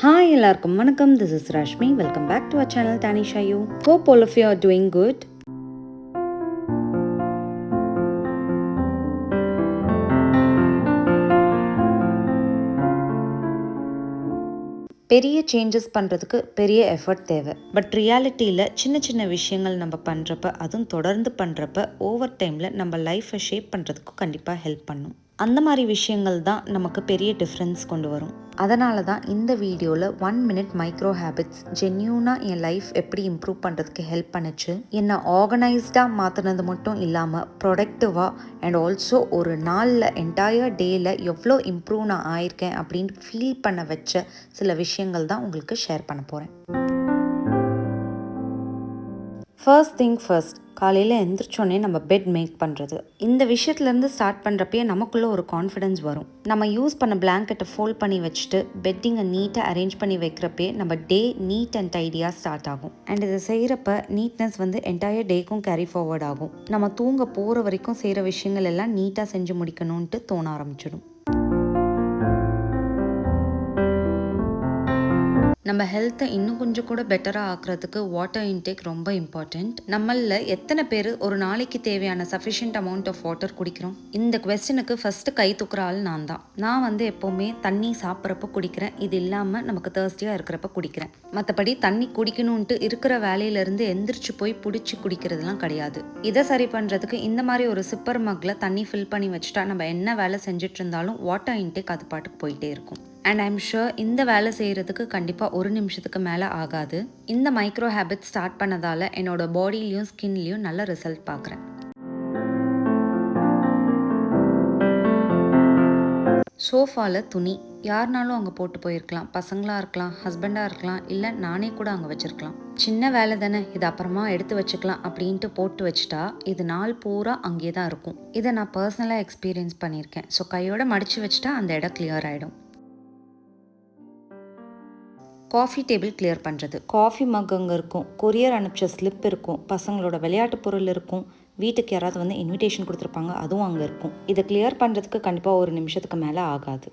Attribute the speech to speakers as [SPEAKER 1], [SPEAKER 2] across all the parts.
[SPEAKER 1] Hi, எல்லாருக்கும் வணக்கம். This is Rashmi. Welcome back to our channel Tanisha You. Hope all of you are doing good. பெரிய changes பண்ணுறதுக்கு பெரிய effort தேவை. But ரியாலிட்டியில் சின்ன சின்ன விஷயங்கள் நம்ம பண்ணுறப்ப, அதுவும் தொடர்ந்து பண்ணுறப்ப ஓவர் டைமில் நம்ம லைஃப்பை ஷேப் பண்ணுறதுக்கு கண்டிப்பாக ஹெல்ப் பண்ணும். அந்த மாதிரி விஷயங்கள் தான் நமக்கு பெரிய டிஃப்ரென்ஸ் கொண்டு வரும். அதனால தான் இந்த வீடியோவில் 1 minute மைக்ரோ ஹேபிட்ஸ் ஜென்யூனாக என் லைஃப் எப்படி இம்ப்ரூவ் பண்ணுறதுக்கு ஹெல்ப் பண்ணுச்சு. என்னை ஆர்கனைஸ்டாக மாற்றினது மட்டும் இல்லாமல் ப்ரொடக்டிவாக அண்ட் ஆல்சோ ஒரு நாளில் என்டையர் டேயில் எவ்வளோ இம்ப்ரூவ் நான் ஆயிருக்கேன் அப்படின்னு ஃபீல் பண்ண வச்ச சில விஷயங்கள் தான் உங்களுக்கு ஷேர் பண்ண போகிறேன். ஃபர்ஸ்ட் திங் ஃபர்ஸ்ட், காலையில் எந்திரிச்சோன்னே நம்ம பெட் மேக் பண்ணுறது. இந்த விஷயத்துலேருந்து ஸ்டார்ட் பண்ணுறப்பயே நமக்குள்ளே ஒரு கான்ஃபிடென்ஸ் வரும். நம்ம யூஸ் பண்ண பிளாங்கெட்டை ஃபோல்ட் பண்ணி வச்சுட்டு பெட்டிங்கை நீட்டாக அரேஞ்ச் பண்ணி வைக்கிறப்பே நம்ம டே நீட் அண்ட் டைடியாக ஸ்டார்ட் ஆகும். அண்ட் இதை செய்கிறப்ப நீட்னஸ் வந்து என்டையர் டேக்கும் கேரி ஃபார்வர்ட் ஆகும். நம்ம தூங்க போகிற வரைக்கும் செய்கிற விஷயங்கள் எல்லாம் நீட்டாக செஞ்சு முடிக்கணும்ன்ட்டு தோண ஆரம்பிச்சிடும். நம்ம ஹெல்த்தை இன்னும் கொஞ்சம் கூட பெட்டராக ஆக்குறதுக்கு வாட்டர் இன்டேக் ரொம்ப இம்பார்ட்டண்ட். நம்மள எத்தனை பேர் ஒரு நாளைக்கு தேவையான சஃபிஷியன்ட் அமௌண்ட் ஆஃப் வாட்டர் குடிக்கிறோம்? இந்த குவெஸ்டனுக்கு ஃபர்ஸ்ட் கை தூக்குற ஆள் நான் தான். நான் வந்து எப்போவுமே தண்ணி சாப்பிட்றப்ப குடிக்கிறேன். இது இல்லாமல் நமக்கு தேர்ஸ்டியாக இருக்கிறப்ப குடிக்கிறேன். மற்றபடி தண்ணி குடிக்கணும்ன்ட்டு இருக்கிற வேலையிலேருந்து எந்திரிச்சு போய் பிடிச்சி குடிக்கிறதுலாம் கிடையாது. இதை சரி பண்ணுறதுக்கு இந்த மாதிரி ஒரு சிப்பர் மக்கில் தண்ணி ஃபில் பண்ணி வச்சுட்டா நம்ம என்ன வேலை செஞ்சுட்டு இருந்தாலும் வாட்டர் இன்டேக் அது பாட்டுக்கு போயிட்டே இருக்கும். அண்ட் ஐம் ஷுர் இந்த வேலை செய்கிறதுக்கு கண்டிப்பாக 1 நிமிஷத்துக்கு மேலே ஆகாது. இந்த மைக்ரோ ஹேபிட் ஸ்டார்ட் பண்ணதால் என்னோட பாடியிலையும் ஸ்கின்லேயும் நல்ல ரிசல்ட் பார்க்குறேன். சோஃபாவில் துணி யாருனாலும் அங்கே போட்டு போயிருக்கலாம். பசங்களாக இருக்கலாம், ஹஸ்பண்டாக இருக்கலாம், இல்லை நானே கூட அங்கே வச்சுருக்கலாம். சின்ன வேலை தானே, இது அப்புறமா எடுத்து வச்சுக்கலாம் அப்படின்ட்டு போட்டு வச்சுட்டா இது நாள் பூரா அங்கே தான் இருக்கும். இதை நான் பர்சனலாக எக்ஸ்பீரியன்ஸ் பண்ணியிருக்கேன். ஸோ கையோட மடித்து வச்சுட்டா அந்த இடம் கிளியர் ஆகிடும். காஃபி டேபிள் கிளியர் பண்ணுறது. காஃபி மக் அங்கே இருக்கும், கொரியர் அனுப்பிச்ச ஸ்லிப் இருக்கும், பசங்களோட விளையாட்டு பொருள் இருக்கும், வீட்டுக்கு யாராவது வந்து இன்விடேஷன் கொடுத்துருப்பாங்க, அதுவும் அங்கே இருக்கும். இதை கிளியர் பண்ணுறதுக்கு கண்டிப்பாக 1 நிமிஷத்துக்கு மேலே ஆகாது.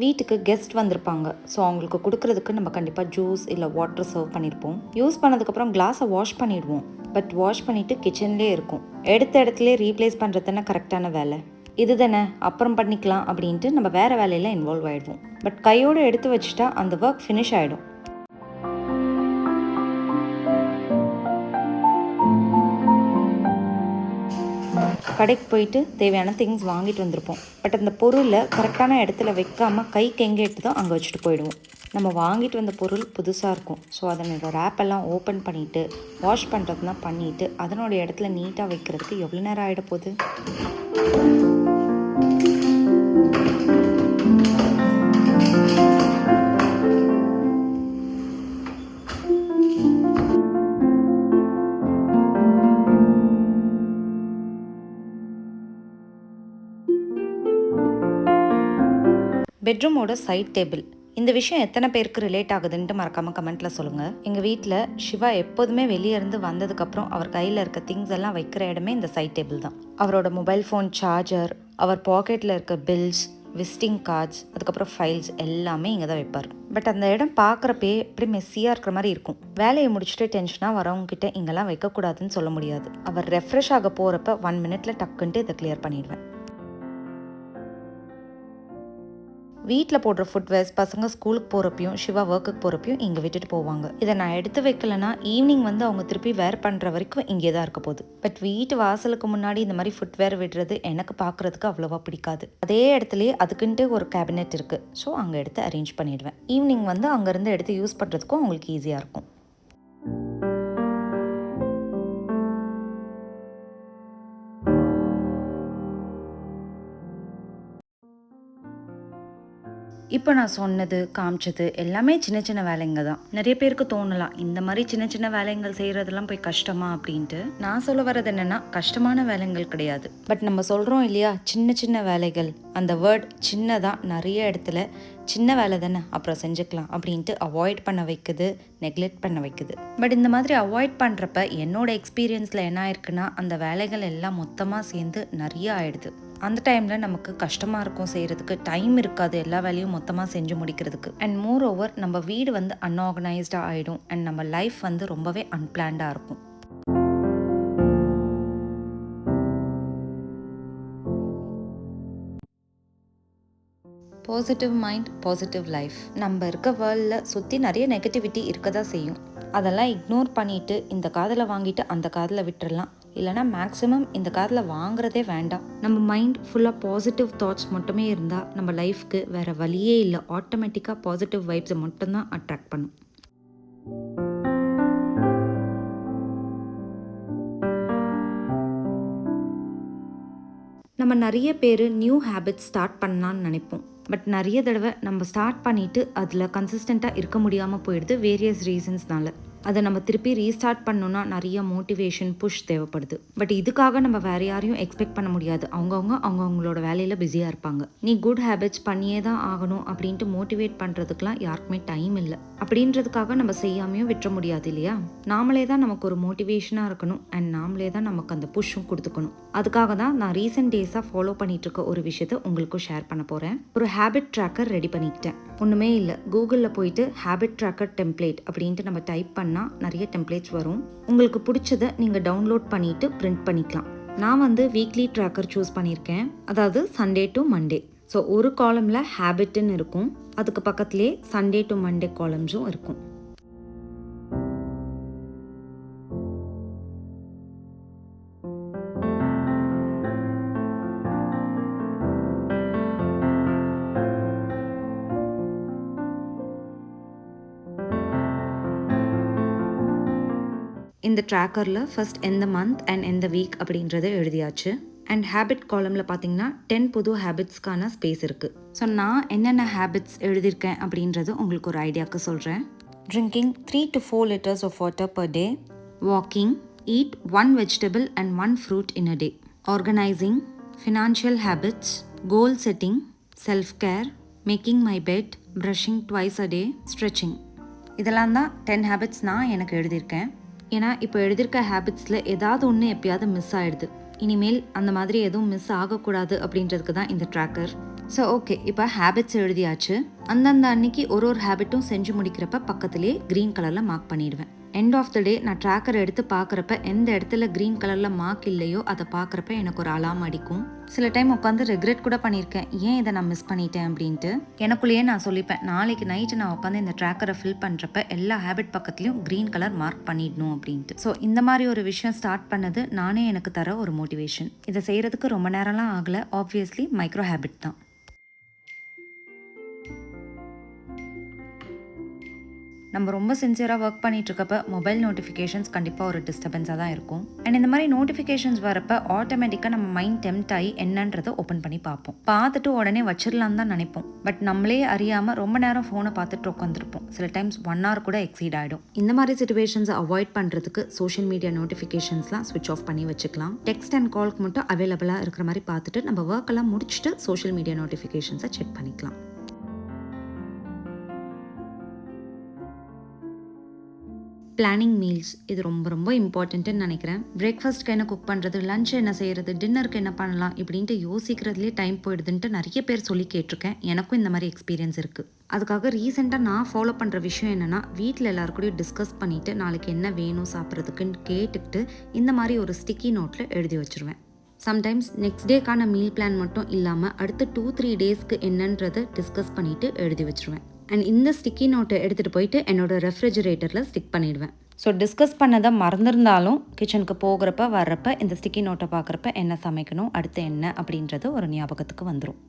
[SPEAKER 1] வீட்டுக்கு கெஸ்ட் வந்திருப்பாங்க. ஸோ அவங்களுக்கு கொடுக்கறதுக்கு நம்ம கண்டிப்பாக ஜூஸ் இல்லை வாட்டர் சர்வ் பண்ணியிருப்போம். யூஸ் பண்ணதுக்கப்புறம் கிளாஸை வாஷ் பண்ணிடுவோம். பட் வாஷ் பண்ணிவிட்டு கிச்சன்லேயே இருக்கும். எடுத்த இடத்துல ரீப்ளேஸ் பண்ணுறது தானே கரெக்டான வேலை. இது தானே அப்புறம் பண்ணிக்கலாம் அப்படின்ட்டு நம்ம வேறு வேலையில் இன்வால்வ் ஆகிடுவோம். பட் கையோடு எடுத்து வச்சுட்டா அந்த ஒர்க் ஃபினிஷ் ஆகிடும். கடைக்கு போயிட்டு தேவையான திங்ஸ் வாங்கிட்டு வந்திருப்போம். பட் அந்த பொருளை கரெக்டான இடத்துல வைக்காமல் கைக்கு எங்கே எடுத்ததோ அங்கே வச்சுட்டு போயிடுவோம். நம்ம வாங்கிட்டு வந்த பொருள் புதுசாக இருக்கும். ஸோ அதனோட ரேப்பெல்லாம் ஓப்பன் பண்ணிவிட்டு வாஷ் பண்ணுறதுலாம் பண்ணிவிட்டு அதனோட இடத்துல நீட்டாக வைக்கிறதுக்கு எவ்வளோ நேரம் ஆகிட போகுது? பெட்ரூமோட சைட் டேபிள். இந்த விஷயம் எத்தனை பேருக்கு ரிலேட் ஆகுதுன்ட்டு மறக்காமல் கமெண்ட்டில் சொல்லுங்கள். எங்கள் வீட்டில் சிவா எப்போதுமே வெளியே இருந்து வந்ததுக்கப்புறம் அவர் கையில் இருக்க திங்ஸ் எல்லாம் வைக்கிற இடமே இந்த சைட் டேபிள் தான். அவரோட மொபைல் ஃபோன் சார்ஜர், அவர் பாக்கெட்டில் இருக்க பில்ஸ், விசிட்டிங் கார்ட்ஸ், அதுக்கப்புறம் ஃபைல்ஸ் எல்லாமே இங்கே தான் வைப்பார். பட் அந்த இடம் பார்க்குறப்பே எப்படி மெஸ்ஸியாக இருக்கிற மாதிரி இருக்கும். வேலையை முடிச்சுட்டு டென்ஷனாக வரவங்க கிட்ட இங்கெல்லாம் வைக்கக்கூடாதுன்னு சொல்ல முடியாது. அவர் ரெஃப்ரெஷ் ஆக போகிறப்ப 1 minute டக்குன்ட்டு இதை கிளியர் பண்ணிடுவேன். வீட்டில் போடுற ஃபுட்வேர்ஸ் பசங்க ஸ்கூலுக்கு போகிறப்பையும் சிவா ஒர்க்குக்கு போகிறப்பையும் இங்கே விட்டுட்டு போவாங்க. இதை நான் எடுத்து வைக்கலைன்னா ஈவினிங் வந்து அவங்க திருப்பி வேர் பண்ணுற வரைக்கும் இங்கே தான் இருக்க போகுது. பட் வீட்டு வாசலுக்கு முன்னாடி இந்த மாதிரி ஃபுட்வேர் விடுறது எனக்கு பார்க்குறதுக்கு அவ்வளோவா பிடிக்காது. அதே இடத்துலையே அதுக்குன்ட்டு ஒரு கேபினெட் இருக்குது. ஸோ அங்கே எடுத்து அரேஞ்ச் பண்ணிடுவேன். ஈவினிங் வந்து அங்கேருந்து எடுத்து யூஸ் பண்ணுறதுக்கும் அவங்களுக்கு ஈஸியாக இருக்கும். இப்போ நான் சொன்னது காமிச்சது எல்லாமே சின்ன சின்ன வேலைங்க தான். நிறைய பேருக்கு தோணலாம் இந்த மாதிரி சின்ன சின்ன வேலைகள் செய்கிறதெல்லாம் போய் கஷ்டமா அப்படின்ட்டு. நான் சொல்ல வர்றது என்னென்னா கஷ்டமான வேலைகள் கிடையாது. பட் நம்ம சொல்கிறோம் இல்லையா சின்ன சின்ன வேலைகள், அந்த வேர்ட் சின்னதாக நிறைய இடத்துல சின்ன வேலை தானே அப்புறம் செஞ்சுக்கலாம் அப்படின்ட்டு அவாய்ட் பண்ண வைக்குது, நெக்லெக்ட் பண்ண வைக்குது. பட் இந்த மாதிரி அவாய்ட் பண்ணுறப்ப என்னோட எக்ஸ்பீரியன்ஸில் என்ன ஆயிருக்குன்னா அந்த வேலைகள் எல்லாம் மொத்தமாக சேர்ந்து நிறைய ஆயிடுது. அந்த டைமில் நமக்கு கஷ்டமாக இருக்கும், செய்கிறதுக்கு டைம் இருக்காது எல்லா வேலையும் மொத்தமாக செஞ்சு முடிக்கிறதுக்கு. அண்ட் மோர் ஓவர் நம்ம வீடு வந்து அன்ஆர்கனைஸ்டாக ஆகிடும் அண்ட் நம்ம லைஃப் வந்து ரொம்பவே அன்பிளான்டாக இருக்கும். Positive mind, positive life. நம்ம இருக்க வேர்ல்டில் சுற்றி நிறைய நெகட்டிவிட்டி இருக்க தான் செய்யும். அதெல்லாம் இக்னோர் பண்ணிவிட்டு இந்த காதில் வாங்கிட்டு அந்த காதில் விட்டுடலாம். இல்லைனா மேக்ஸிமம் இந்த காதில் வாங்குறதே வேண்டாம். நம்ம மைண்ட் ஃபுல்லாக பாசிட்டிவ் தாட்ஸ் மட்டுமே இருந்தால் நம்ம லைஃப்க்கு வேறு வழியே இல்லை. ஆட்டோமேட்டிக்காக பாசிட்டிவ் வைப்ஸை மட்டும்தான் அட்ராக்ட் பண்ணும். நம்ம நிறைய பேர் நியூ ஹேபிட்ஸ் ஸ்டார்ட் பண்ணலான்னு நினைப்போம். பட் நிறைய தடவை நம்ம ஸ்டார்ட் பண்ணிவிட்டு அதில் கன்சிஸ்டண்ட்டாக இருக்க முடியாமல் போயிடுது வேரியஸ் ரீசன்ஸ்னால. அதை நம்ம திருப்பி ரீஸ்டார்ட் பண்ணணும்னா நிறைய மோட்டிவேஷன், புஷ் தேவைப்படுது. பட் இதுக்காக நம்ம வேறு யாரையும் எக்ஸ்பெக்ட் பண்ண முடியாது. அவங்கவுங்களோட வேலையில் பிஸியாக இருப்பாங்க. நீ குட் ஹேபிட்ஸ் பண்ணியே தான் ஆகணும் அப்படின்ட்டு மோட்டிவேட் பண்ணுறதுக்கெலாம் யாருக்குமே டைம் இல்லை. அப்படின்றதுக்காக நம்ம செய்யாமையும் விட்டுற முடியாது இல்லையா? நாமளே தான் நமக்கு ஒரு மோட்டிவேஷனாக இருக்கணும் அண்ட் நாமளே தான் நமக்கு அந்த புஷ்ஷும் கொடுத்துக்கணும். அதுக்காக தான் நான் ரீசெண்ட் டேஸாக ஃபாலோ பண்ணிட்டு இருக்க ஒரு விஷயத்தை உங்களுக்கும் ஷேர் பண்ண போகிறேன். ஒரு ஹேபிட் ட்ராக்கர் ரெடி பண்ணிக்கிட்டேன். ஒன்றுமே இல்லை, கூகுளில் போயிட்டு ஹேபிட் ட்ராக்கர் டெம்ப்ளேட் அப்படின்ட்டு நம்ம டைப் பண்ணால் நிறைய டெம்ப்ளேட்ஸ் வரும். உங்களுக்கு பிடிச்சதை நீங்கள் டவுன்லோட் பண்ணிட்டு பிரிண்ட் பண்ணிக்கலாம். நான் வந்து வீக்லி ட்ராக்கர் சூஸ் பண்ணியிருக்கேன், அதாவது சண்டே டு மண்டே. ஸோ ஒரு காலமில் ஹேபிட்னு இருக்கும், அதுக்கு பக்கத்துலேயே சண்டே டு மண்டே காலம்ஸும் இருக்கும். இந்த ட்ராக்கரில் ஃபர்ஸ்ட் எந்த மந்த் அண்ட் எந்த வீக் அப்படின்றத எழுதியாச்சு. அண்ட் ஹேபிட் காலமில் பார்த்தீங்கன்னா 10 புது ஹேபிட்ஸ்க்கான ஸ்பேஸ் இருக்குது. ஸோ நான் என்னென்ன ஹேபிட்ஸ் எழுதியிருக்கேன் அப்படின்றது உங்களுக்கு ஒரு ஐடியாவுக்கு சொல்கிறேன். Drinking 3 to 4 liters of water per day. Walking. Eat 1 vegetable and 1 fruit in a day. Organizing. Financial habits. Goal setting. Self-care. Making my bed. Brushing twice a day. Stretching. இதெல்லாம் தான் 10 habits நான் எனக்கு எழுதியிருக்கேன். ஏன்னா இப்போ எழுதியிருக்க ஹேபிட்ஸில் ஏதாவது ஒன்று எப்பயாவது மிஸ் ஆகிடுது. இனிமேல் அந்த மாதிரி எதுவும் மிஸ் ஆகக்கூடாது அப்படின்றதுக்கு தான் இந்த ட்ராக்கர். ஸோ ஓகே, இப்போ ஹேபிட்ஸ் எழுதியாச்சு. அந்தந்த அன்னைக்கு ஒரு ஹேபிட்டும் செஞ்சு முடிக்கிறப்ப பக்கத்துலேயே க்ரீன் கலரில் மார்க் பண்ணிடுவேன். எண்ட் ஆஃப் த டே நான் ட்ராக்கர் எடுத்து பார்க்குறப்ப எந்த இடத்துல க்ரீன் கலரில் மார்க் இல்லையோ அதை பார்க்குறப்ப எனக்கு ஒரு அலார்ம் அடிக்கும். சில டைம் உட்காந்து ரெக்ரெட் கூட பண்ணியிருக்கேன், ஏன் இதை நான் மிஸ் பண்ணிட்டேன் அப்படின்ட்டு. எனக்குள்ளேயே நான் சொல்லிப்பேன், நாளைக்கு நைட்டு நான் உட்காந்து இந்த ட்ராக்கரை ஃபில் பண்ணுறப்ப எல்லா ஹேபிட் பக்கத்துலையும் க்ரீன் கலர் மார்க் பண்ணிடணும் அப்படின்ட்டு. ஸோ இந்த மாதிரி ஒரு விஷயம் ஸ்டார்ட் பண்ணது நானே எனக்கு தர ஒரு மோட்டிவேஷன். இதை செய்கிறதுக்கு ரொம்ப நேரம்லாம் ஆகலை, ஆப்வியஸ்லி மைக்ரோ ஹேபிட் தான். நம்ம ரொம்ப சின்சியராக ஒர்க் பண்ணிட்டு இருக்கப்ப மொபைல் நோட்டிஃபிகேஷன்ஸ் கண்டிப்பாக ஒரு டிஸ்டர்பன்ஸாக தான் இருக்கும். அண்ட் இந்த மாதிரி நோட்டிஃபிகேஷன்ஸ் வரப்போ ஆட்டோமேட்டிக்காக நம்ம மைண்ட் டெம்ட் ஆகி என்னன்றதை ஓப்பன் பண்ணி பார்ப்போம். பார்த்துட்டு உடனே வச்சிடலான்னு தான் நினைப்போம். பட் நம்மளே அறியாமல் ரொம்ப நேரம் ஃபோனை பார்த்துட்டு உட்காந்துருப்போம். சில டைம்ஸ் 1 hour கூட எக்ஸீட் ஆகிடும். இந்த மாதிரி சிச்சுவேஷன்ஸை அவாய்ட் பண்ணுறதுக்கு சோஷியல் மீடியா நோட்டிஃபிகேஷன்ஸ்லாம் ஸ்விட்ச் ஆஃப் பண்ணி வச்சுக்கலாம். டெக்ஸ்ட் அண்ட் கால்க்கு மட்டும் அவைலபிளாக இருக்கிற மாதிரி பார்த்துட்டு நம்ம ஒர்க் எல்லாம் முடிச்சுட்டு சோஷியல் மீடியா நோட்டிஃபிகேஷன்ஸை செக் பண்ணிக்கலாம். பிளானிங் மீல்ஸ் இது ரொம்ப ரொம்ப இம்பார்ட்டன்ட்டுன்னு நினைக்கிறேன். பிரேக்ஃபாஸ்ட்க்கு என்ன குக் பண்ணுறது, லஞ்ச் என்ன செய்கிறது, டின்னருக்கு என்ன பண்ணலாம் இப்படின்ட்டு யோசிக்கிறதுலே டைம் போயிடுதுன்ட்டு நிறைய பேர் சொல்லி கேட்டிருக்கேன். எனக்கும் இந்த மாதிரி எக்ஸ்பீரியன்ஸ் இருக்குது. அதுக்காக ரீசெண்டாக நான் ஃபாலோ பண்ணுற விஷயம் என்னென்னா, வீட்டில் எல்லாருக்கூடையும் டிஸ்கஸ் பண்ணிவிட்டு நாளைக்கு என்ன வேணும் சாப்பிட்றதுக்குன்னு கேட்டுக்கிட்டு இந்த மாதிரி ஒரு ஸ்டிக்கி நோட்டில் எழுதி வச்சுருவேன். சம்டைம்ஸ் நெக்ஸ்ட் டேக்கான மீல் பிளான் மட்டும் இல்லாமல் அடுத்த 2-3 டேஸ்க்கு என்னன்றதை டிஸ்கஸ் பண்ணிவிட்டு எழுதி வச்சுருவேன். அண்ட் இந்த ஸ்டிக்கி நோட்டை எடுத்துகிட்டு போயிட்டு என்னோடய ரெஃப்ரிஜரேட்டரில் ஸ்டிக் பண்ணிடுவேன். ஸோ டிஸ்கஸ் பண்ணதை மறந்துருந்தாலும் கிச்சனுக்கு போகிறப்ப வர்றப்ப இந்த ஸ்டிக்கி நோட்டை பார்க்குறப்ப என்ன சமைக்கணும், அடுத்து என்ன அப்படின்றது ஒரு ஞாபகத்துக்கு வந்துடும்.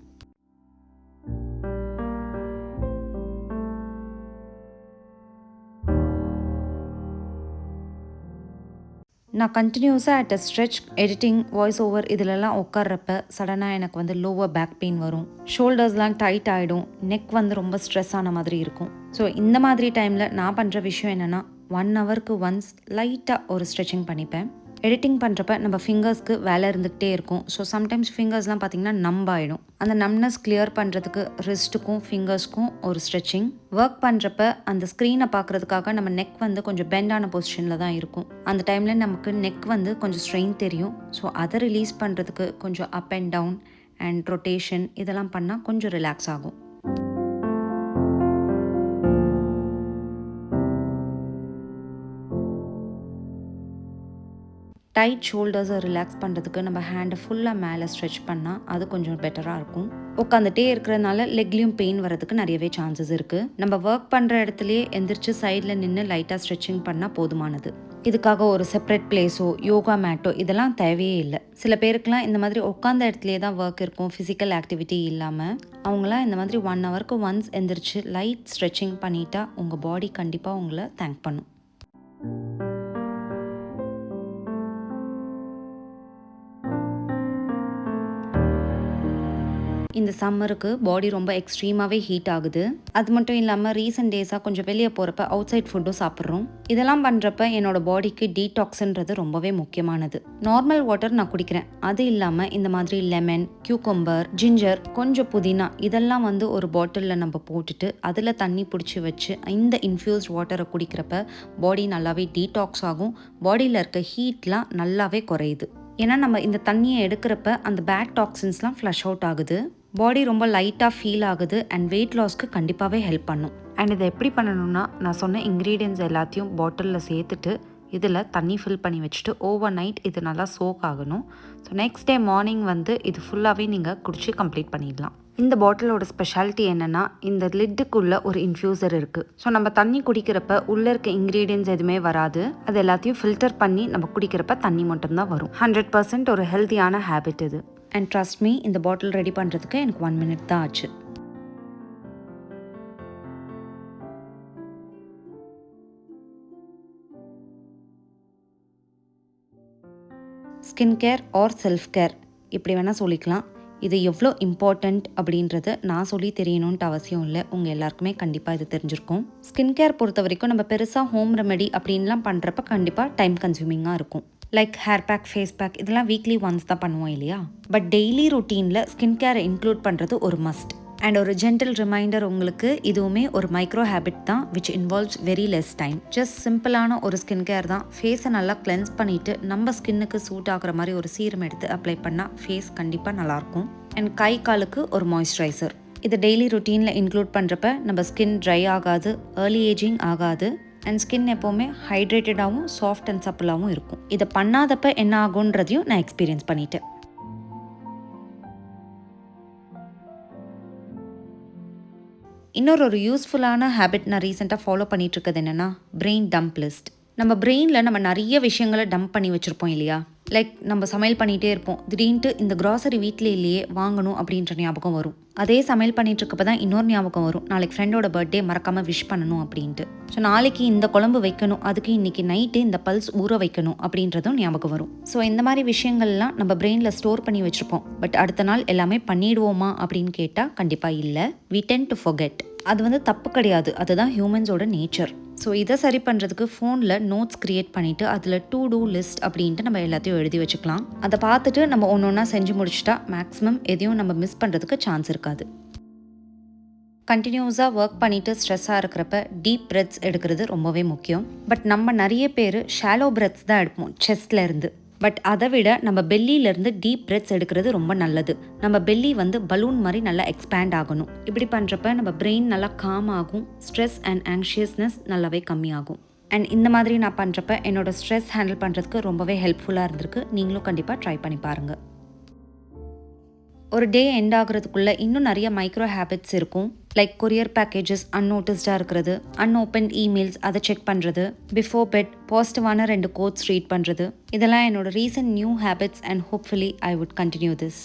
[SPEAKER 1] நான் கண்டினியூஸாக at stretch, editing, voice over இதிலெல்லாம் உட்கார்றப்ப சடனாக எனக்கு வந்து லோவர் பேக் பெயின் வரும். ஷோல்டர்ஸ்லாம் டைட் ஆகிடும். நெக் வந்து ரொம்ப ஸ்ட்ரெஸ் ஆன மாதிரி இருக்கும். ஸோ இந்த மாதிரி டைமில் நான் பண்ணுற விஷயம் என்னென்னா, 1 hourக்கு ஒன்ஸ் லைட்டாக ஒரு ஸ்ட்ரெச்சிங் பண்ணிப்பேன். எடிட்டிங் பண்ணுறப்ப நம்ம ஃபிங்கர்ஸ்க்கு வேலை இருந்துகிட்டே இருக்கும். ஸோ சம்டைம்ஸ் ஃபிங்கர்ஸ்லாம் பார்த்திங்கன்னா நம்ப ஆகிடும். அந்த நம்னஸ் கிளியர் பண்ணுறதுக்கு ரிஸ்ட்டுக்கும் ஃபிங்கர்ஸ்க்கும் ஒரு ஸ்ட்ரெச்சிங். ஒர்க் பண்ணுறப்ப அந்த ஸ்க்ரீனை பார்க்குறதுக்காக நம்ம நெக் வந்து கொஞ்சம் பெண்டான பொசிஷனில் தான் இருக்கும். அந்த டைமில் நமக்கு நெக் வந்து கொஞ்சம் ஸ்ட்ரெயின் தெரியும். ஸோ அதை ரிலீஸ் பண்ணுறதுக்கு கொஞ்சம் up and down and rotation இதெல்லாம் பண்ணால் கொஞ்சம் ரிலாக்ஸ் ஆகும். டைட் ஷோல்டர்ஸை ரிலாக்ஸ் பண்ணுறதுக்கு நம்ம ஹேண்டை ஃபுல்லாக மேலே ஸ்ட்ரெச் பண்ணால் அது கொஞ்சம் பெட்டராக இருக்கும். உட்காந்துட்டே இருக்கிறதுனால லெக்லேயும் பெயின் வரதுக்கு நிறையவே சான்சஸ் இருக்குது. நம்ம ஒர்க் பண்ணுற இடத்துலையே எந்திரிச்சு சைடில் நின்று லைட்டாக ஸ்ட்ரெச்சிங் பண்ணால் போதுமானது. இதுக்காக ஒரு செப்பரேட் பிளேஸோ யோகா மேட்டோ இதெல்லாம் தேவையே இல்லை. சில பேருக்குலாம் இந்த மாதிரி உட்காந்த இடத்துலையே தான் ஒர்க் இருக்கும், ஃபிசிக்கல் ஆக்டிவிட்டி இல்லாமல். அவங்களாம் இந்த மாதிரி 1 ஹவருக்கு ஒன்ஸ் எந்திரிச்சு லைட் ஸ்ட்ரெச்சிங் பண்ணிட்டா உங்கள் பாடி கண்டிப்பாக உங்களை தேங்க் பண்ணும். இந்த சம்மருக்கு பாடி ரொம்ப எக்ஸ்ட்ரீமாகவே ஹீட் ஆகுது. அது மட்டும் இல்லாமல் ரீசெண்ட் டேஸாக கொஞ்சம் வெளியே போகிறப்ப அவுட் சைட் ஃபுட்டும் சாப்பிட்றோம். இதெல்லாம் பண்ணுறப்ப என்னோட பாடிக்கு டீடாக்ஸ்ன்றது ரொம்பவே முக்கியமானது. நார்மல் வாட்டர் நான் குடிக்கிறேன். அது இல்லாமல் இந்த மாதிரி லெமன், கியூக்கம்பர், ஜிஞ்சர், கொஞ்சம் புதினா இதெல்லாம் வந்து ஒரு பாட்டிலில் நம்ம போட்டுட்டு அதில் தண்ணி பிடிச்சி வச்சு இந்த இன்ஃப்யூஸ்ட் வாட்டரை குடிக்கிறப்ப பாடி நல்லாவே டீடாக்ஸ் ஆகும். பாடியில் இருக்க ஹீட்லாம் நல்லாவே குறையுது. ஏன்னா நம்ம இந்த தண்ணியை எடுக்கிறப்ப அந்த பேட் டாக்ஸின்ஸ்லாம் ஃப்ளஷ் அவுட் ஆகுது. பாடி ரொம்ப லைட்டாக ஃபீல் ஆகுது அண்ட் வெயிட் லாஸ்க்கு கண்டிப்பாகவே ஹெல்ப் பண்ணும். அண்ட் இதை எப்படி பண்ணணும்னா, நான் சொன்ன இன்க்ரீடியன்ட்ஸ் எல்லாத்தையும் பாட்டிலில் சேர்த்துட்டு இதில் தண்ணி ஃபில் பண்ணி வச்சுட்டு ஓவர் நைட் இது நல்லா சோக் ஆகணும். ஸோ நெக்ஸ்ட் டே மார்னிங் வந்து இது ஃபுல்லாகவே நீங்கள் குடிச்சு கம்ப்ளீட் பண்ணிடலாம். இந்த பாட்டிலோட ஸ்பெஷாலிட்டி என்னென்னா, இந்த லிட்டுக்குள்ளே ஒரு இன்ஃப்யூசர் இருக்குது. ஸோ நம்ம தண்ணி குடிக்கிறப்ப உள்ளே இருக்க இன்க்ரீடியன்ட்ஸ் எதுவுமே வராது. அது எல்லாத்தையும் ஃபில்டர் பண்ணி நம்ம குடிக்கிறப்ப தண்ணி மட்டும்தான் வரும். 100% ஒரு ஹெல்த்தியான ஹேபிட் இது. அண்ட் ட்ரஸ்ட் மீ, இந்த பாட்டில் ரெடி பண்ணுறதுக்கு எனக்கு 1 minute தான் ஆச்சு. Skin care or self care இப்படி வேணால் சொல்லிக்கலாம். இது எவ்வளோ இம்பார்ட்டண்ட் அப்படின்றது நான் சொல்லி தெரியணுன்ட்டு அவசியம் இல்லை. உங்கள் எல்லாருக்குமே கண்டிப்பாக இது தெரிஞ்சிருக்கும். ஸ்கின் கேர் பொறுத்த வரைக்கும் நம்ம பெருசாக ஹோம் ரெமெடி அப்படின்லாம் பண்ணுறப்ப கண்டிப்பாக டைம் கன்சியூமிங்காக இருக்கும். Like hair pack, face pack இதெல்லாம் வீக்லி ஒன்ஸ் தான் பண்ணுவோம் இல்லையா? பட் டெய்லி ரொட்டீனில் ஸ்கின் கேரை இன்க்ளூட் பண்ணுறது ஒரு மஸ்ட். அண்ட் ஒரு ஜென்டில் ரிமைண்டர், உங்களுக்கு இதுவுமே ஒரு மைக்ரோ ஹேபிட் தான் which involves very less time. Just சிம்பிளான ஒரு ஸ்கின் கேர் தான். ஃபேஸை நல்லா கிளென்ஸ் பண்ணிவிட்டு நம்ம ஸ்கின்னுக்கு சூட் ஆகிற மாதிரி ஒரு சீரம் எடுத்து அப்ளை பண்ணால் ஃபேஸ் கண்டிப்பாக நல்லாயிருக்கும். அண்ட் கை காலுக்கு ஒரு மாய்ஸ்சரைசர். இதை டெய்லி ரொட்டீனில் இன்க்ளூட் பண்ணுறப்ப நம்ம ஸ்கின் ட்ரை ஆகாது, ஏர்லி ஏஜிங் ஆகாது அண்ட் ஸ்கின் எப்போவுமே ஹைட்ரேட்டடாகவும் சாஃப்ட் அண்ட் சப்பிளாகவும் இருக்கும். இதை பண்ணாதப்ப என்ன ஆகுன்றதையும் நான் எக்ஸ்பீரியன்ஸ் பண்ணிட்டேன். இன்னொரு யூஸ்ஃபுல்லான ஹேபிட் நான் ரீசெண்டாக ஃபாலோ பண்ணிட்டு இருக்கிறது என்னென்னா, பிரெயின் டம்ப் லிஸ்ட். நம்ம பிரெயினில் நம்ம நிறைய விஷயங்களை டம்ப் பண்ணி வச்சுருப்போம் இல்லையா? லைக் நம்ம சமையல் பண்ணிகிட்டே இருப்போம், திடீர்னு இந்த கிராசரி வீட்டில் இல்லையே வாங்கணும் அப்படின்ற ஞாபகம் வரும். அதே சமையல் பண்ணிட்டு இருக்கப்ப தான் இன்னொரு ஞாபகம் வரும், நாளைக்கு ஃப்ரெண்டோட பர்த்டே மறக்காமல் விஷ் பண்ணணும் அப்படின்ட்டு. ஸோ நாளைக்கு இந்த குழம்பு வைக்கணும், அதுக்கு இன்னைக்கு நைட்டு இந்த பல்ஸ் ஊற வைக்கணும் அப்படின்றதும் ஞாபகம் வரும். ஸோ இந்த மாதிரி விஷயங்கள்லாம் நம்ம பிரெயினில் ஸ்டோர் பண்ணி வச்சுருப்போம். பட் அடுத்த நாள் எல்லாமே பண்ணிடுவோமா அப்படின்னு கேட்டால் கண்டிப்பாக இல்லை. we tend to forget. அது வந்து தப்பு கிடையாது, அதுதான் ஹியூமன்ஸோட நேச்சர். ஸோ இதை சரி பண்ணுறதுக்கு ஃபோனில் நோட்ஸ் க்ரியேட் பண்ணிவிட்டு அதில் டு டூ லிஸ்ட் அப்படின்ட்டு நம்ம எல்லாத்தையும் எழுதி வச்சுக்கலாம். அதை பார்த்துட்டு நம்ம ஒன்று ஒன்றா செஞ்சு முடிச்சிட்டா மேக்ஸிமம் எதையும் நம்ம மிஸ் பண்ணுறதுக்கு சான்ஸ் இருக்காது. கண்டினியூஸாக ஒர்க் பண்ணிவிட்டு ஸ்ட்ரெஸ்ஸாக இருக்கிறப்ப டீப் பிரெத்ஸ் எடுக்கிறது ரொம்பவே முக்கியம். பட் நம்ம நிறைய பேர் ஷாலோ பிரெத்ஸ் தான் எடுப்போம் செஸ்ட்ல இருந்து. பட் அதை விட நம்ம பெல்லியிலேருந்து டீப் பிரெத்ஸ் எடுக்கிறது ரொம்ப நல்லது. நம்ம பெல்லி வந்து பலூன் மாதிரி நல்லா எக்ஸ்பேண்ட் ஆகணும். இப்படி பண்ணுறப்ப நம்ம பிரெயின் நல்லா காம் ஆகும், ஸ்ட்ரெஸ் அண்ட் ஆங்ஷியஸ்னஸ் நல்லாவே கம்மியாகும். அண்ட் இந்த மாதிரி நான் பண்ணுறப்ப என்னோட ஸ்ட்ரெஸ் ஹேண்டில் பண்ணுறதுக்கு ரொம்பவே ஹெல்ப்ஃபுல்லாக இருந்திருக்கு. நீங்களும் கண்டிப்பாக ட்ரை பண்ணி பாருங்கள். ஒரு டே எண்ட் ஆகுறதுக்குள்ளே இன்னும் நிறைய மைக்ரோ ஹேபிட்ஸ் இருக்கும். லைக் கொரியர் பேக்கேஜஸ் அன்னோட்டிஸ்டாக இருக்கிறது, அன்ஓப்பன் இமெயில்ஸ் அதை செக் பண்ணுறது, பிஃபோர் பெட் பாசிட்டிவான 2 கோட்ஸ் ரீட் பண்ணுறது. இதெல்லாம் என்னோட recent new habits and hopefully I would continue this.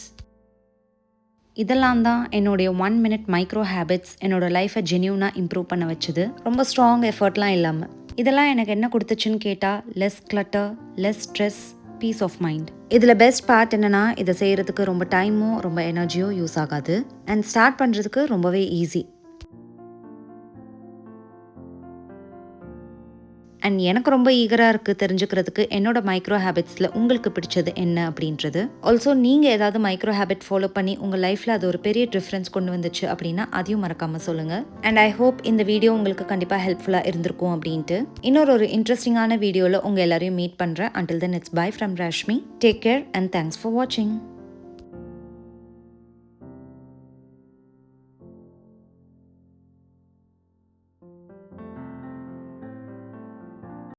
[SPEAKER 1] இதெல்லாம் தான் என்னுடைய 1 minute மைக்ரோ ஹேபிட்ஸ் என்னோட லைஃப்பை ஜென்யூனாக இம்ப்ரூவ் பண்ண வச்சுது. ரொம்ப ஸ்ட்ராங் எஃபர்ட்லாம் இல்லாமல். இதெல்லாம் எனக்கு என்ன கொடுத்துச்சுன்னு கேட்டால், less clutter, less stress, peace of mind. இதில் பெஸ்ட் பார்ட் என்னென்னா, இதை செய்கிறதுக்கு ரொம்ப டைமோ ரொம்ப எனர்ஜியோ யூஸ் ஆகாது அண்ட் ஸ்டார்ட் பண்ணுறதுக்கு ரொம்பவே ஈஸி. அண்ட் எனக்கு ரொம்ப ஈகராக இருக்குது தெரிஞ்சுக்கிறதுக்கு என்னோட மைக்ரோ ஹேபிட்ஸில் உங்களுக்கு பிடிச்சது என்ன அப்படின்றது. ஆல்சோ நீங்கள் ஏதாவது மைக்ரோ ஹேபிட் ஃபாலோ பண்ணி உங்கள் லைஃப்பில் அது ஒரு பெரிய டிஃப்ரென்ஸ் கொண்டு வந்துச்சு அப்படின்னா அதையும் மறக்காமல் சொல்லுங்கள். அண்ட் ஐ ஹோப் இந்த வீடியோ உங்களுக்கு கண்டிப்பாக ஹெல்ப்ஃபுல்லாக இருந்திருக்கும் அப்படின்ட்டு. இன்னொரு இன்ட்ரெஸ்டிங்கான வீடியோவில் உங்கள் எல்லாரையும் மீட் பண்ணுறேன். Until then, it's bye from Rashmi. Take care and thanks for watching.